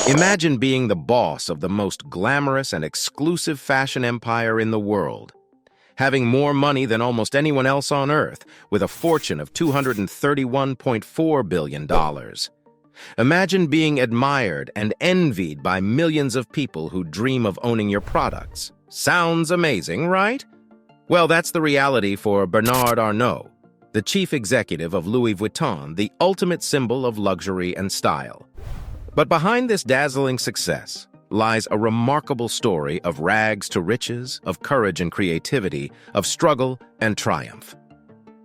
Imagine being the boss of the most glamorous and exclusive fashion empire in the world, having more money than almost anyone else on Earth, with a fortune of $231.4 billion. Imagine being admired and envied by millions of people who dream of owning your products. Sounds amazing, right? Well, that's the reality for Bernard Arnaut, the chief executive of Louis Vuitton, the ultimate symbol of luxury and style. But behind this dazzling success lies a remarkable story of rags to riches, of courage and creativity, of struggle and triumph.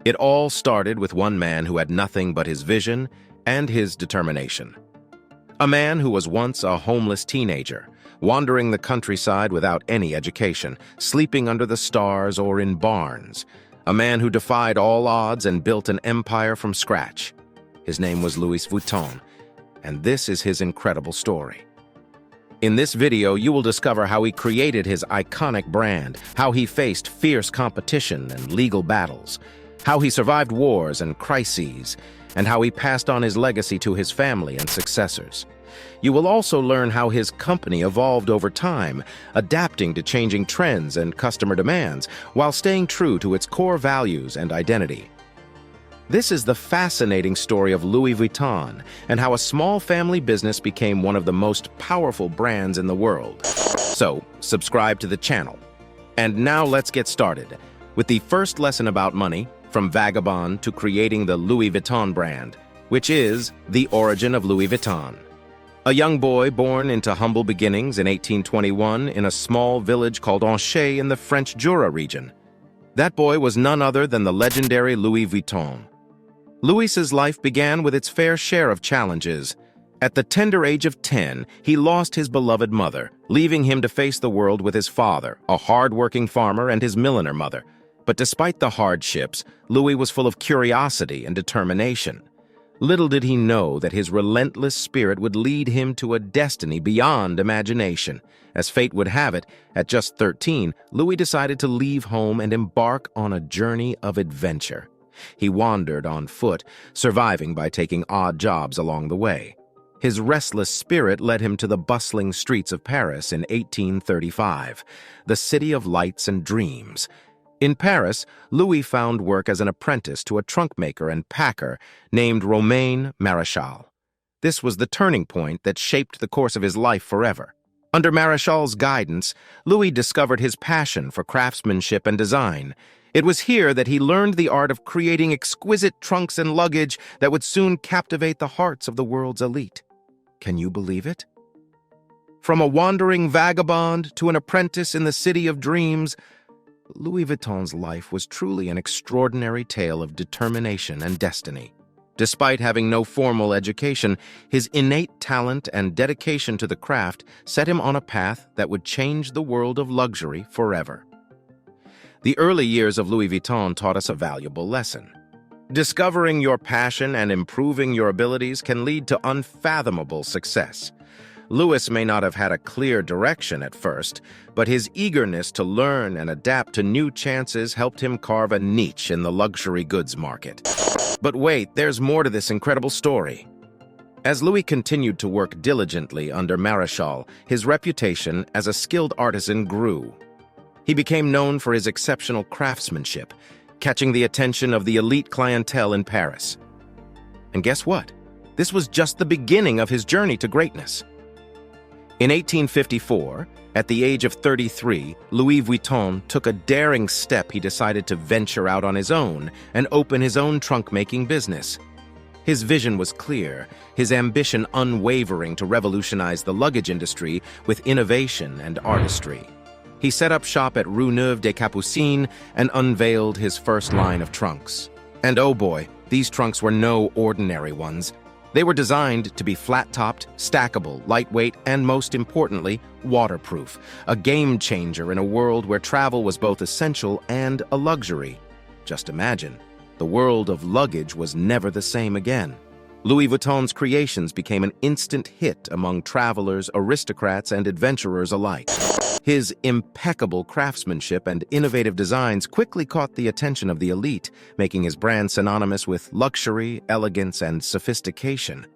It all started with one man who had nothing but his vision and his determination. A man who was once a homeless teenager, wandering the countryside without any education, sleeping under the stars or in barns. A man who defied all odds and built an empire from scratch. His name was Louis Vuitton, and this is his incredible story. In this video, you will discover how he created his iconic brand, how he faced fierce competition and legal battles, how he survived wars and crises, and how he passed on his legacy to his family and successors. You will also learn how his company evolved over time, adapting to changing trends and customer demands, while staying true to its core values and identity. This is the fascinating story of Louis Vuitton and how a small family business became one of the most powerful brands in the world. So, subscribe to the channel. And now let's get started with the first lesson about money, from Vagabond to creating the Louis Vuitton brand, which is the origin of Louis Vuitton. A young boy born into humble beginnings in 1821 in a small village called Angers in the French Jura region. That boy was none other than the legendary Louis Vuitton. Louis's life began with its fair share of challenges. At the tender age of 10, he lost his beloved mother, leaving him to face the world with his father, a hard-working farmer, and his milliner mother. But despite the hardships, Louis was full of curiosity and determination. Little did he know that his relentless spirit would lead him to a destiny beyond imagination. As fate would have it, at just 13, Louis decided to leave home and embark on a journey of adventure. He wandered on foot, surviving by taking odd jobs along the way. His restless spirit led him to the bustling streets of Paris in 1835, the city of lights and dreams. In Paris, Louis found work as an apprentice to a trunk maker and packer named Romain Maréchal. This was the turning point that shaped the course of his life forever. Under Maréchal's guidance, Louis discovered his passion for craftsmanship and design. It was here that he learned the art of creating exquisite trunks and luggage that would soon captivate the hearts of the world's elite. Can you believe it? From a wandering vagabond to an apprentice in the city of dreams, Louis Vuitton's life was truly an extraordinary tale of determination and destiny. Despite having no formal education, his innate talent and dedication to the craft set him on a path that would change the world of luxury forever. The early years of Louis Vuitton taught us a valuable lesson. Discovering your passion and improving your abilities can lead to unfathomable success. Louis may not have had a clear direction at first, but his eagerness to learn and adapt to new chances helped him carve a niche in the luxury goods market. But wait, there's more to this incredible story. As Louis continued to work diligently under Maréchal, his reputation as a skilled artisan grew. He became known for his exceptional craftsmanship, catching the attention of the elite clientele in Paris. And guess what? This was just the beginning of his journey to greatness. In 1854, at the age of 33, Louis Vuitton took a daring step. He decided to venture out on his own and open his own trunk-making business. His vision was clear, his ambition unwavering to revolutionize the luggage industry with innovation and artistry. He set up shop at Rue Neuve des Capucines and unveiled his first line of trunks. And oh boy, these trunks were no ordinary ones. They were designed to be flat-topped, stackable, lightweight, and most importantly, waterproof, a game-changer in a world where travel was both essential and a luxury. Just imagine, the world of luggage was never the same again. Louis Vuitton's creations became an instant hit among travelers, aristocrats, and adventurers alike. His impeccable craftsmanship and innovative designs quickly caught the attention of the elite, making his brand synonymous with luxury, elegance, and sophistication.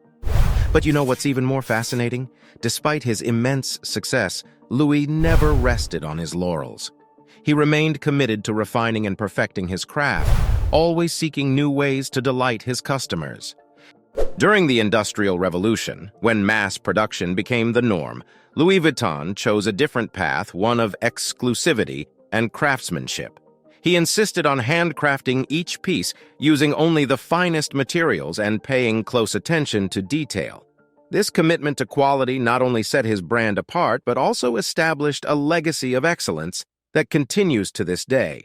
But you know what's even more fascinating? Despite his immense success, Louis never rested on his laurels. He remained committed to refining and perfecting his craft, always seeking new ways to delight his customers. During the Industrial Revolution, when mass production became the norm, Louis Vuitton chose a different path, one of exclusivity and craftsmanship. He insisted on handcrafting each piece, using only the finest materials and paying close attention to detail. This commitment to quality not only set his brand apart, but also established a legacy of excellence that continues to this day.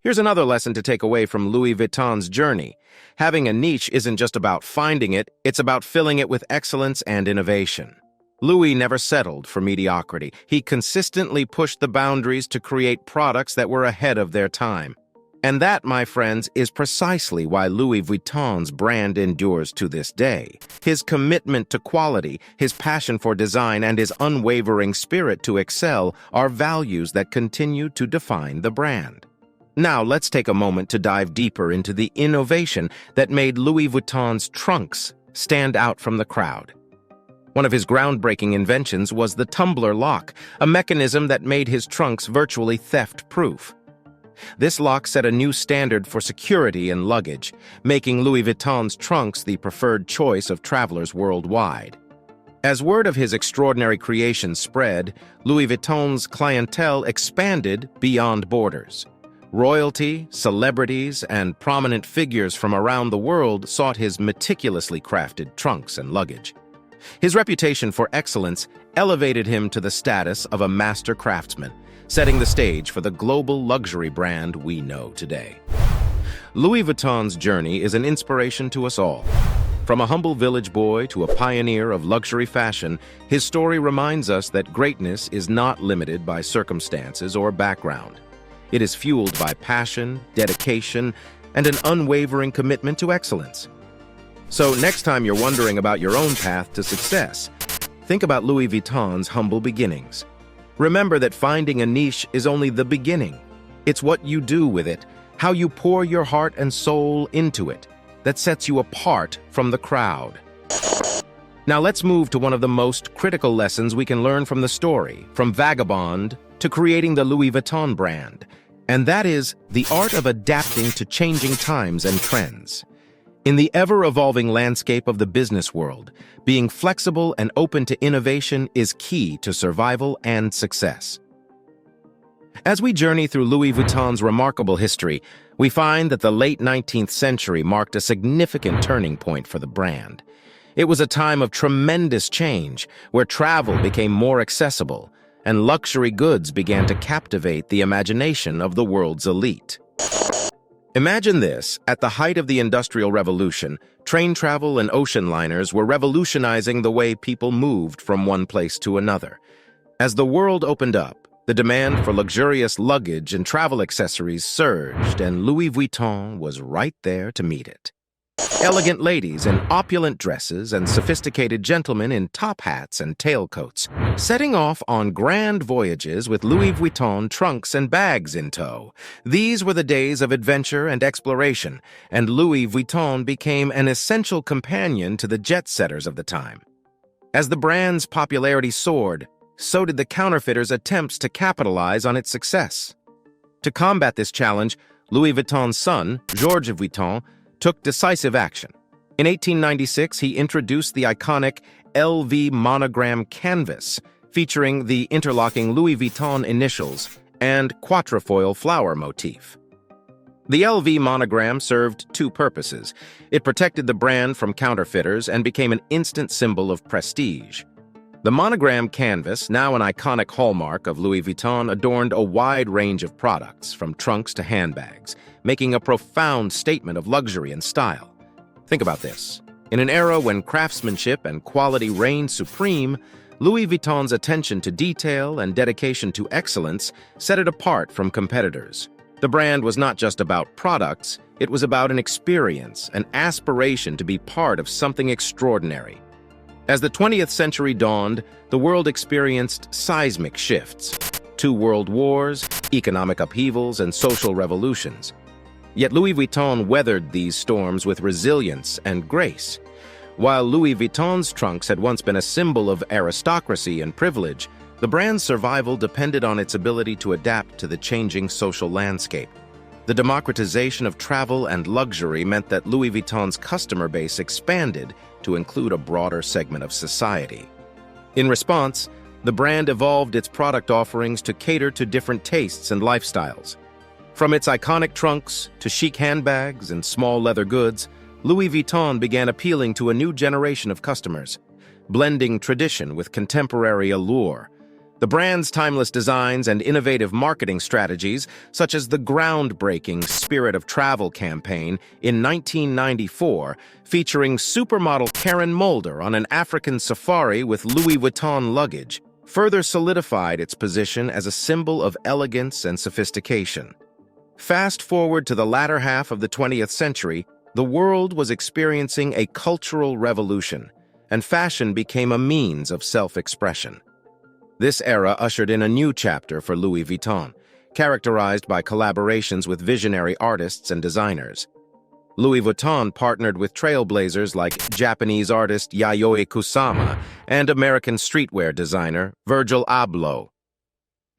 Here's another lesson to take away from Louis Vuitton's journey. Having a niche isn't just about finding it, it's about filling it with excellence and innovation. Louis never settled for mediocrity. He consistently pushed the boundaries to create products that were ahead of their time. And that, my friends, is precisely why Louis Vuitton's brand endures to this day. His commitment to quality, his passion for design, and his unwavering spirit to excel are values that continue to define the brand. Now, let's take a moment to dive deeper into the innovation that made Louis Vuitton's trunks stand out from the crowd. One of his groundbreaking inventions was the tumbler lock, a mechanism that made his trunks virtually theft-proof. This lock set a new standard for security in luggage, making Louis Vuitton's trunks the preferred choice of travelers worldwide. As word of his extraordinary creation spread, Louis Vuitton's clientele expanded beyond borders. Royalty, celebrities, and prominent figures from around the world sought his meticulously crafted trunks and luggage. His reputation for excellence elevated him to the status of a master craftsman, setting the stage for the global luxury brand we know today. Louis Vuitton's journey is an inspiration to us all. From a humble village boy to a pioneer of luxury fashion, his story reminds us that greatness is not limited by circumstances or background. It is fueled by passion, dedication, and an unwavering commitment to excellence. So next time you're wondering about your own path to success, think about Louis Vuitton's humble beginnings. Remember that finding a niche is only the beginning. It's what you do with it, how you pour your heart and soul into it, that sets you apart from the crowd. Now let's move to one of the most critical lessons we can learn from the story, from Vagabond to creating the Louis Vuitton brand, and that is the art of adapting to changing times and trends. In the ever-evolving landscape of the business world, being flexible and open to innovation is key to survival and success. As we journey through Louis Vuitton's remarkable history, we find that the late 19th century marked a significant turning point for the brand. It was a time of tremendous change, where travel became more accessible, and luxury goods began to captivate the imagination of the world's elite. Imagine this: at the height of the Industrial Revolution, train travel and ocean liners were revolutionizing the way people moved from one place to another. As the world opened up, the demand for luxurious luggage and travel accessories surged, and Louis Vuitton was right there to meet it. Elegant ladies in opulent dresses and sophisticated gentlemen in top hats and tailcoats, setting off on grand voyages with Louis Vuitton trunks and bags in tow. These were the days of adventure and exploration, and Louis Vuitton became an essential companion to the jet-setters of the time. As the brand's popularity soared, so did the counterfeiters' attempts to capitalize on its success. To combat this challenge, Louis Vuitton's son, Georges Vuitton, took decisive action. In 1896, he introduced the iconic LV monogram canvas, featuring the interlocking Louis Vuitton initials and quatrefoil flower motif. The LV monogram served two purposes. It protected the brand from counterfeiters and became an instant symbol of prestige. The monogram canvas, now an iconic hallmark of Louis Vuitton, adorned a wide range of products, from trunks to handbags, making a profound statement of luxury and style. Think about this. In an era when craftsmanship and quality reigned supreme, Louis Vuitton's attention to detail and dedication to excellence set it apart from competitors. The brand was not just about products, it was about an experience, an aspiration to be part of something extraordinary. As the 20th century dawned, the world experienced seismic shifts: 2 world wars, economic upheavals, and social revolutions. Yet Louis Vuitton weathered these storms with resilience and grace. While Louis Vuitton's trunks had once been a symbol of aristocracy and privilege, the brand's survival depended on its ability to adapt to the changing social landscape. The democratization of travel and luxury meant that Louis Vuitton's customer base expanded to include a broader segment of society. In response, the brand evolved its product offerings to cater to different tastes and lifestyles. From its iconic trunks to chic handbags and small leather goods, Louis Vuitton began appealing to a new generation of customers, blending tradition with contemporary allure. The brand's timeless designs and innovative marketing strategies, such as the groundbreaking Spirit of Travel campaign in 1994, featuring supermodel Karen Mulder on an African safari with Louis Vuitton luggage, further solidified its position as a symbol of elegance and sophistication. Fast forward to the latter half of the 20th century, the world was experiencing a cultural revolution, and fashion became a means of self-expression. This era ushered in a new chapter for Louis Vuitton, characterized by collaborations with visionary artists and designers. Louis Vuitton partnered with trailblazers like Japanese artist Yayoi Kusama and American streetwear designer Virgil Abloh.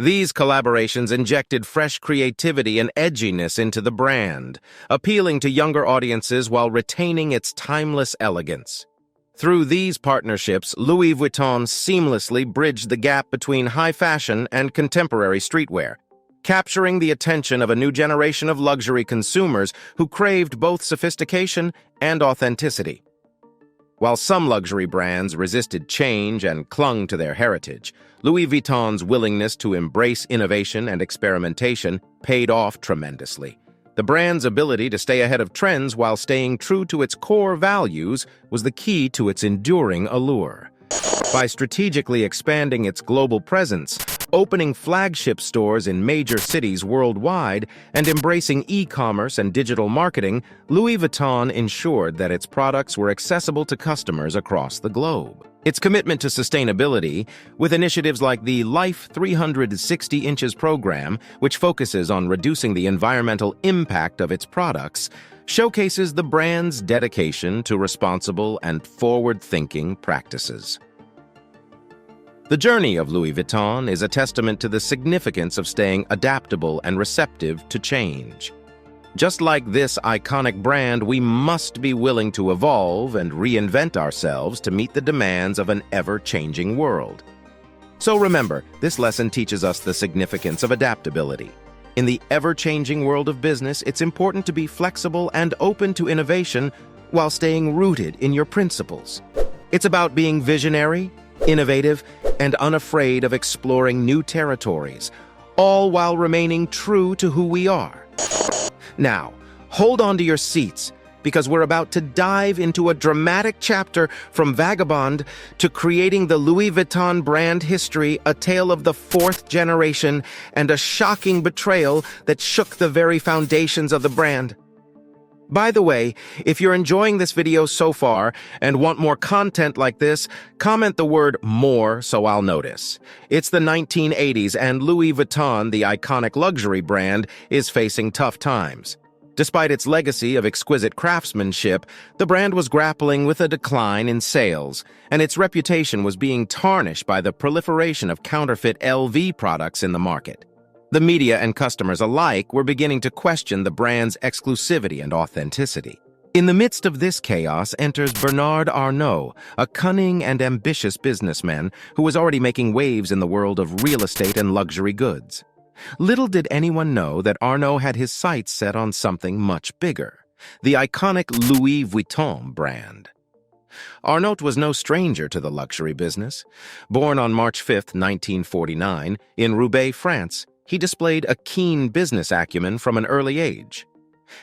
These collaborations injected fresh creativity and edginess into the brand, appealing to younger audiences while retaining its timeless elegance. Through these partnerships, Louis Vuitton seamlessly bridged the gap between high fashion and contemporary streetwear, capturing the attention of a new generation of luxury consumers who craved both sophistication and authenticity. While some luxury brands resisted change and clung to their heritage, Louis Vuitton's willingness to embrace innovation and experimentation paid off tremendously. The brand's ability to stay ahead of trends while staying true to its core values was the key to its enduring allure. By strategically expanding its global presence, opening flagship stores in major cities worldwide, and embracing e-commerce and digital marketing, Louis Vuitton ensured that its products were accessible to customers across the globe. Its commitment to sustainability, with initiatives like the Life 360 Inches program, which focuses on reducing the environmental impact of its products, showcases the brand's dedication to responsible and forward-thinking practices. The journey of Louis Vuitton is a testament to the significance of staying adaptable and receptive to change. Just like this iconic brand, we must be willing to evolve and reinvent ourselves to meet the demands of an ever-changing world. So remember, this lesson teaches us the significance of adaptability. In the ever-changing world of business, it's important to be flexible and open to innovation while staying rooted in your principles. It's about being visionary, innovative, and unafraid of exploring new territories, all while remaining true to who we are. Now, hold on to your seats, because we're about to dive into a dramatic chapter from Vagabond to creating the Louis Vuitton brand history, a tale of the fourth generation and a shocking betrayal that shook the very foundations of the brand. By the way, if you're enjoying this video so far and want more content like this, comment the word "more" so I'll notice. It's the 1980s and Louis Vuitton, the iconic luxury brand, is facing tough times. Despite its legacy of exquisite craftsmanship, the brand was grappling with a decline in sales, and its reputation was being tarnished by the proliferation of counterfeit LV products in the market. The media and customers alike were beginning to question the brand's exclusivity and authenticity. In the midst of this chaos enters Bernard Arnaut, a cunning and ambitious businessman who was already making waves in the world of real estate and luxury goods. Little did anyone know that Arnaut had his sights set on something much bigger, the iconic Louis Vuitton brand. Arnaut was no stranger to the luxury business. Born on March 5, 1949, in Roubaix, France, he displayed a keen business acumen from an early age.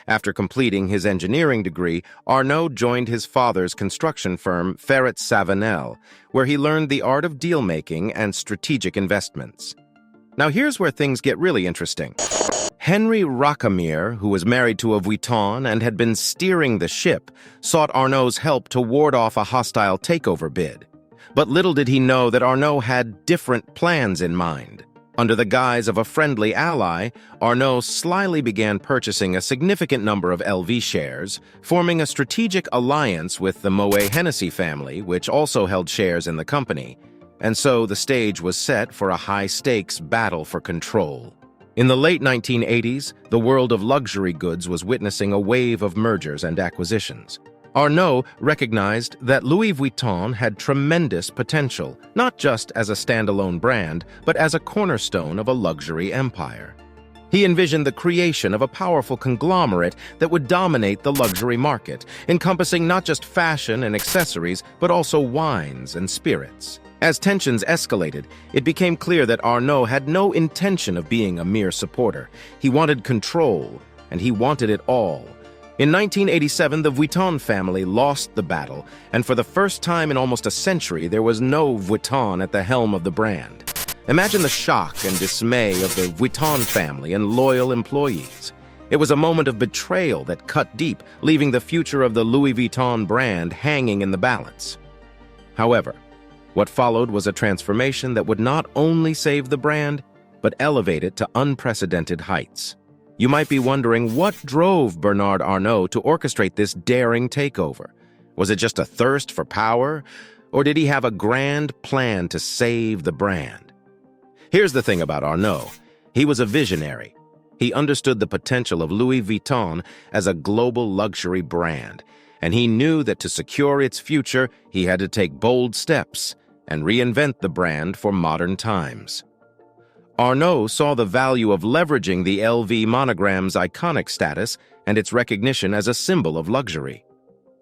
After completing his engineering degree, Arnaut joined his father's construction firm, Ferret Savenel, where he learned the art of deal-making and strategic investments. Now here's where things get really interesting. Henry Racamire, who was married to a Vuitton and had been steering the ship, sought Arnaut's help to ward off a hostile takeover bid. But little did he know that Arnaut had different plans in mind. Under the guise of a friendly ally, Arnaut slyly began purchasing a significant number of LV shares, forming a strategic alliance with the Moet Hennessy family, which also held shares in the company. And so the stage was set for a high-stakes battle for control. In the late 1980s, the world of luxury goods was witnessing a wave of mergers and acquisitions. Arnaut recognized that Louis Vuitton had tremendous potential, not just as a standalone brand, but as a cornerstone of a luxury empire. He envisioned the creation of a powerful conglomerate that would dominate the luxury market, encompassing not just fashion and accessories, but also wines and spirits. As tensions escalated, it became clear that Arnaut had no intention of being a mere supporter. He wanted control, and he wanted it all. In 1987, the Vuitton family lost the battle, and for the first time in almost a century, there was no Vuitton at the helm of the brand. Imagine the shock and dismay of the Vuitton family and loyal employees. It was a moment of betrayal that cut deep, leaving the future of the Louis Vuitton brand hanging in the balance. However, what followed was a transformation that would not only save the brand, but elevate it to unprecedented heights. You might be wondering what drove Bernard Arnaut to orchestrate this daring takeover. Was it just a thirst for power, or did he have a grand plan to save the brand? Here's the thing about Arnaut. He was a visionary. He understood the potential of Louis Vuitton as a global luxury brand, and he knew that to secure its future, he had to take bold steps and reinvent the brand for modern times. Arnaut saw the value of leveraging the LV monogram's iconic status and its recognition as a symbol of luxury.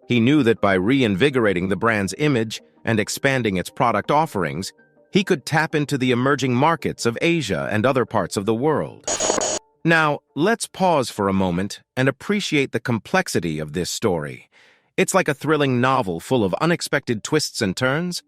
He knew that by reinvigorating the brand's image and expanding its product offerings, he could tap into the emerging markets of Asia and other parts of the world. Now, let's pause for a moment and appreciate the complexity of this story. It's like a thrilling novel full of unexpected twists and turns.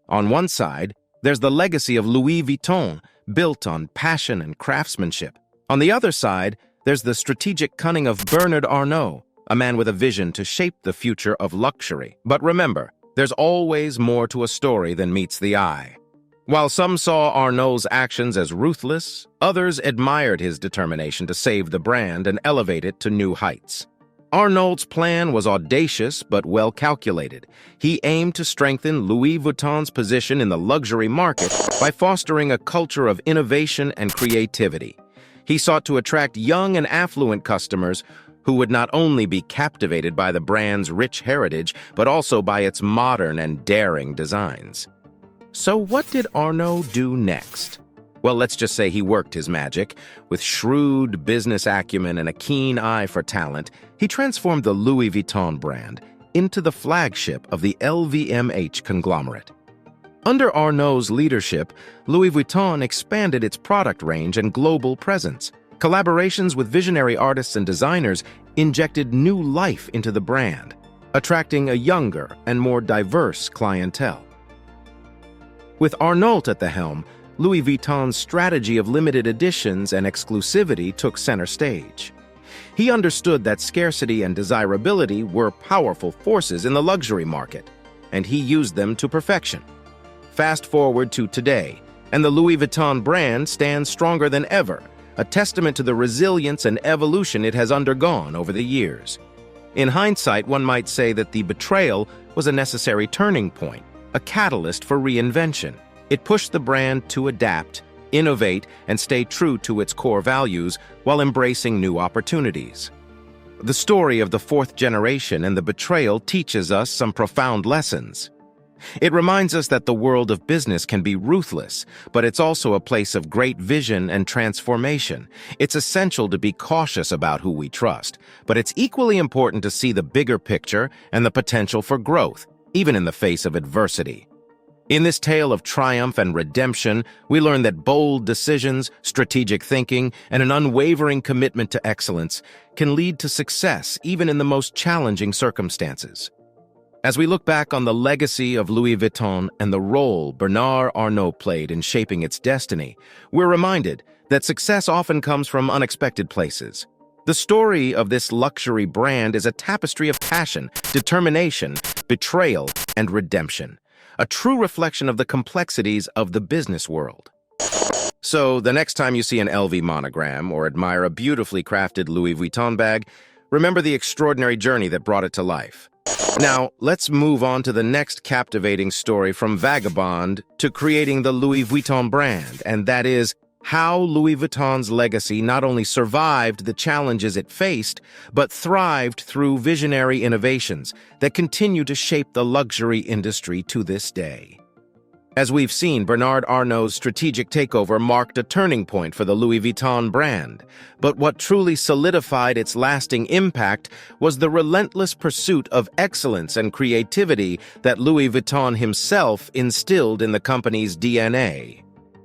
On one side, there's the legacy of Louis Vuitton, built on passion and craftsmanship. On the other side, there's the strategic cunning of Bernard Arnaut, a man with a vision to shape the future of luxury. But remember, there's always more to a story than meets the eye. While some saw Arnaut's actions as ruthless, others admired his determination to save the brand and elevate it to new heights. Arnaut's plan was audacious but well calculated. He aimed to strengthen Louis Vuitton's position in the luxury market by fostering a culture of innovation and creativity. He sought to attract young and affluent customers who would not only be captivated by the brand's rich heritage, but also by its modern and daring designs. So what did Arnaut do next? Well, let's just say he worked his magic. With shrewd business acumen and a keen eye for talent, he transformed the Louis Vuitton brand into the flagship of the LVMH conglomerate. Under Arnaut's leadership, Louis Vuitton expanded its product range and global presence. Collaborations with visionary artists and designers injected new life into the brand, attracting a younger and more diverse clientele. With Arnaut at the helm, Louis Vuitton's strategy of limited editions and exclusivity took center stage. He understood that scarcity and desirability were powerful forces in the luxury market, and he used them to perfection. Fast forward to today, and the Louis Vuitton brand stands stronger than ever, a testament to the resilience and evolution it has undergone over the years. In hindsight, one might say that the betrayal was a necessary turning point, a catalyst for reinvention. It pushed the brand to adapt, innovate, and stay true to its core values while embracing new opportunities. The story of the fourth generation and the betrayal teaches us some profound lessons. It reminds us that the world of business can be ruthless, but it's also a place of great vision and transformation. It's essential to be cautious about who we trust, but it's equally important to see the bigger picture and the potential for growth, even in the face of adversity. In this tale of triumph and redemption, we learn that bold decisions, strategic thinking, and an unwavering commitment to excellence can lead to success even in the most challenging circumstances. As we look back on the legacy of Louis Vuitton and the role Bernard Arnaut played in shaping its destiny, we're reminded that success often comes from unexpected places. The story of this luxury brand is a tapestry of passion, determination, betrayal, and redemption, a true reflection of the complexities of the business world. So, the next time you see an LV monogram or admire a beautifully crafted Louis Vuitton bag, remember the extraordinary journey that brought it to life. Now, let's move on to the next captivating story from Vagabond to creating the Louis Vuitton brand, and that is how Louis Vuitton's legacy not only survived the challenges it faced, but thrived through visionary innovations that continue to shape the luxury industry to this day. As we've seen, Bernard Arnault's strategic takeover marked a turning point for the Louis Vuitton brand. But what truly solidified its lasting impact was the relentless pursuit of excellence and creativity that Louis Vuitton himself instilled in the company's DNA.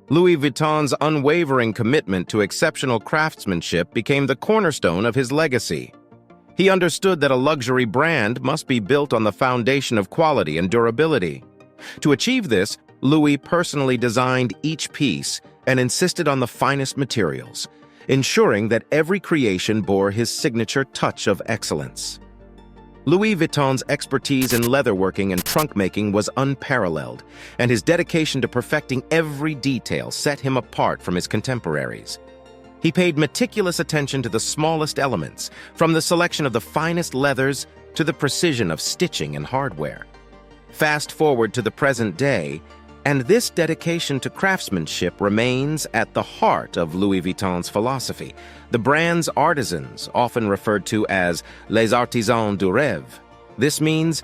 Louis Vuitton's unwavering commitment to exceptional craftsmanship became the cornerstone of his legacy. He understood that a luxury brand must be built on the foundation of quality and durability. To achieve this, Louis personally designed each piece and insisted on the finest materials, ensuring that every creation bore his signature touch of excellence. Louis Vuitton's expertise in leatherworking and trunk-making was unparalleled, and his dedication to perfecting every detail set him apart from his contemporaries. He paid meticulous attention to the smallest elements, from the selection of the finest leathers to the precision of stitching and hardware. Fast forward to the present day, and this dedication to craftsmanship remains at the heart of Louis Vuitton's philosophy. The brand's artisans, often referred to as les artisans du rêve. This means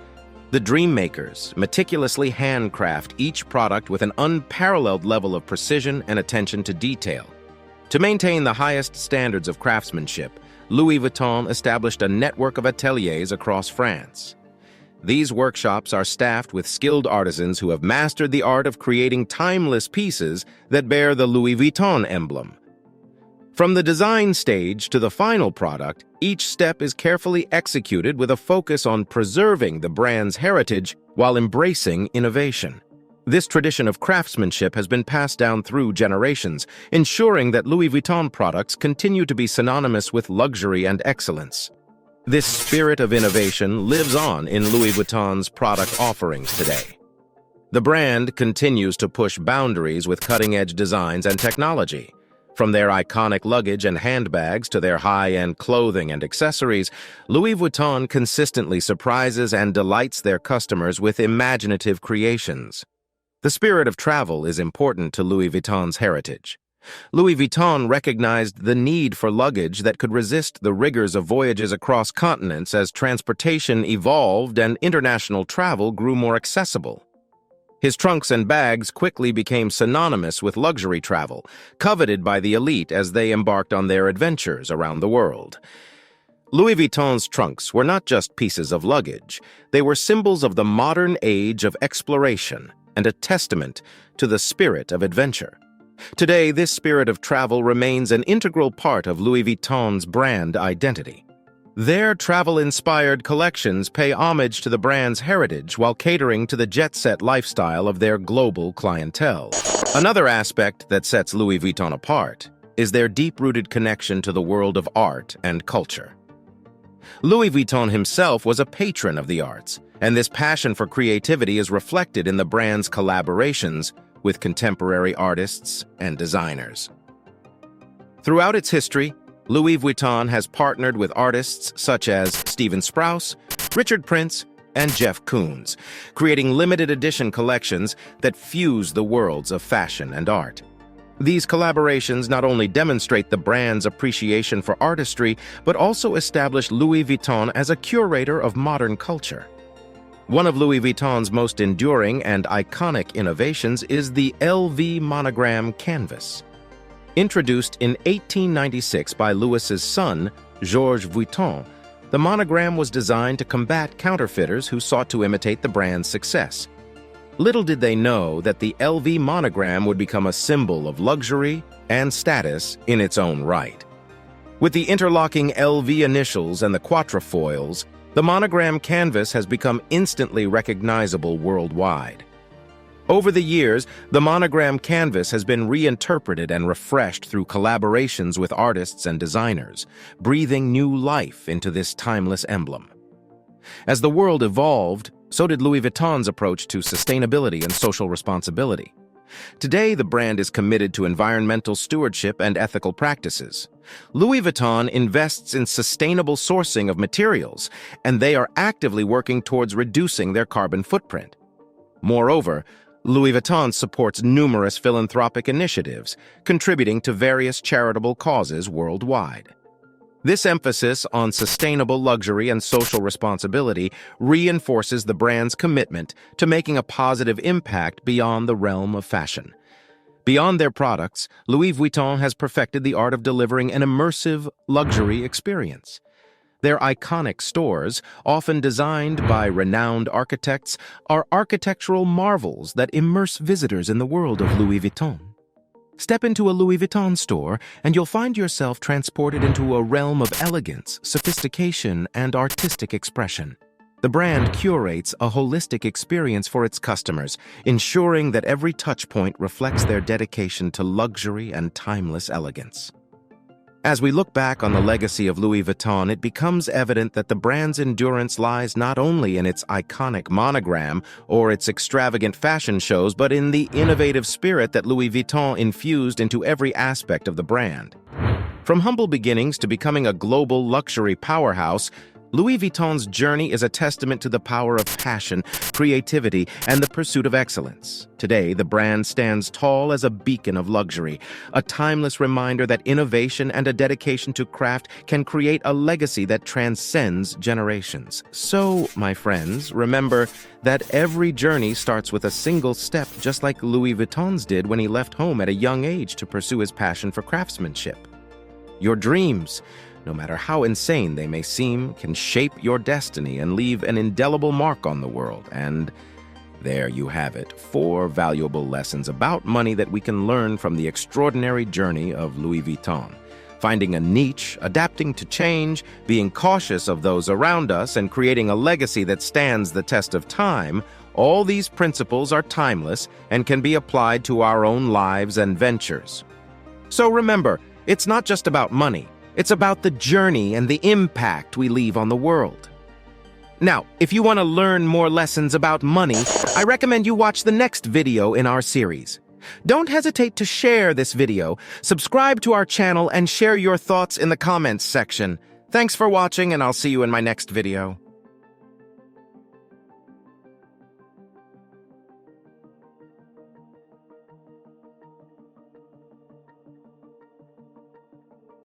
the dream makers meticulously handcraft each product with an unparalleled level of precision and attention to detail. To maintain the highest standards of craftsmanship, Louis Vuitton established a network of ateliers across France. These workshops are staffed with skilled artisans who have mastered the art of creating timeless pieces that bear the Louis Vuitton emblem. From the design stage to the final product, each step is carefully executed with a focus on preserving the brand's heritage while embracing innovation. This tradition of craftsmanship has been passed down through generations, ensuring that Louis Vuitton products continue to be synonymous with luxury and excellence. This spirit of innovation lives on in Louis Vuitton's product offerings today. The brand continues to push boundaries with cutting-edge designs and technology. From their iconic luggage and handbags to their high-end clothing and accessories, Louis Vuitton consistently surprises and delights their customers with imaginative creations. The spirit of travel is important to Louis Vuitton's heritage. Louis Vuitton recognized the need for luggage that could resist the rigors of voyages across continents as transportation evolved and international travel grew more accessible. His trunks and bags quickly became synonymous with luxury travel, coveted by the elite as they embarked on their adventures around the world. Louis Vuitton's trunks were not just pieces of luggage, they were symbols of the modern age of exploration and a testament to the spirit of adventure. Today, this spirit of travel remains an integral part of Louis Vuitton's brand identity. Their travel-inspired collections pay homage to the brand's heritage while catering to the jet-set lifestyle of their global clientele. Another aspect that sets Louis Vuitton apart is their deep-rooted connection to the world of art and culture. Louis Vuitton himself was a patron of the arts, and this passion for creativity is reflected in the brand's collaborations with contemporary artists and designers. Throughout its history, Louis Vuitton has partnered with artists such as Steven Sprouse, Richard Prince, and Jeff Koons, creating limited edition collections that fuse the worlds of fashion and art. These collaborations not only demonstrate the brand's appreciation for artistry, but also establish Louis Vuitton as a curator of modern culture. One of Louis Vuitton's most enduring and iconic innovations is the LV monogram canvas. Introduced in 1896 by Louis's son, Georges Vuitton, the monogram was designed to combat counterfeiters who sought to imitate the brand's success. Little did they know that the LV monogram would become a symbol of luxury and status in its own right. With the interlocking LV initials and the quatrefoils, the monogram canvas has become instantly recognizable worldwide. Over the years, the monogram canvas has been reinterpreted and refreshed through collaborations with artists and designers, breathing new life into this timeless emblem. As the world evolved, so did Louis Vuitton's approach to sustainability and social responsibility. Today, the brand is committed to environmental stewardship and ethical practices. Louis Vuitton invests in sustainable sourcing of materials, and they are actively working towards reducing their carbon footprint. Moreover, Louis Vuitton supports numerous philanthropic initiatives, contributing to various charitable causes worldwide. This emphasis on sustainable luxury and social responsibility reinforces the brand's commitment to making a positive impact beyond the realm of fashion. Beyond their products, Louis Vuitton has perfected the art of delivering an immersive luxury experience. Their iconic stores, often designed by renowned architects, are architectural marvels that immerse visitors in the world of Louis Vuitton. Step into a Louis Vuitton store, and you'll find yourself transported into a realm of elegance, sophistication, and artistic expression. The brand curates a holistic experience for its customers, ensuring that every touchpoint reflects their dedication to luxury and timeless elegance. As we look back on the legacy of Louis Vuitton, it becomes evident that the brand's endurance lies not only in its iconic monogram or its extravagant fashion shows, but in the innovative spirit that Louis Vuitton infused into every aspect of the brand. From humble beginnings to becoming a global luxury powerhouse, Louis Vuitton's journey is a testament to the power of passion, creativity, and the pursuit of excellence. Today, the brand stands tall as a beacon of luxury, a timeless reminder that innovation and a dedication to craft can create a legacy that transcends generations. So, my friends, remember that every journey starts with a single step, just like Louis Vuitton's did when he left home at a young age to pursue his passion for craftsmanship. Your dreams, no matter how insane they may seem, can shape your destiny and leave an indelible mark on the world. And there you have it, 4 valuable lessons about money that we can learn from the extraordinary journey of Louis Vuitton. Finding a niche, adapting to change, being cautious of those around us, and creating a legacy that stands the test of time, all these principles are timeless and can be applied to our own lives and ventures. So remember, it's not just about money. It's about the journey and the impact we leave on the world. Now, if you want to learn more lessons about money, I recommend you watch the next video in our series. Don't hesitate to share this video, subscribe to our channel, and share your thoughts in the comments section. Thanks for watching, and I'll see you in my next video.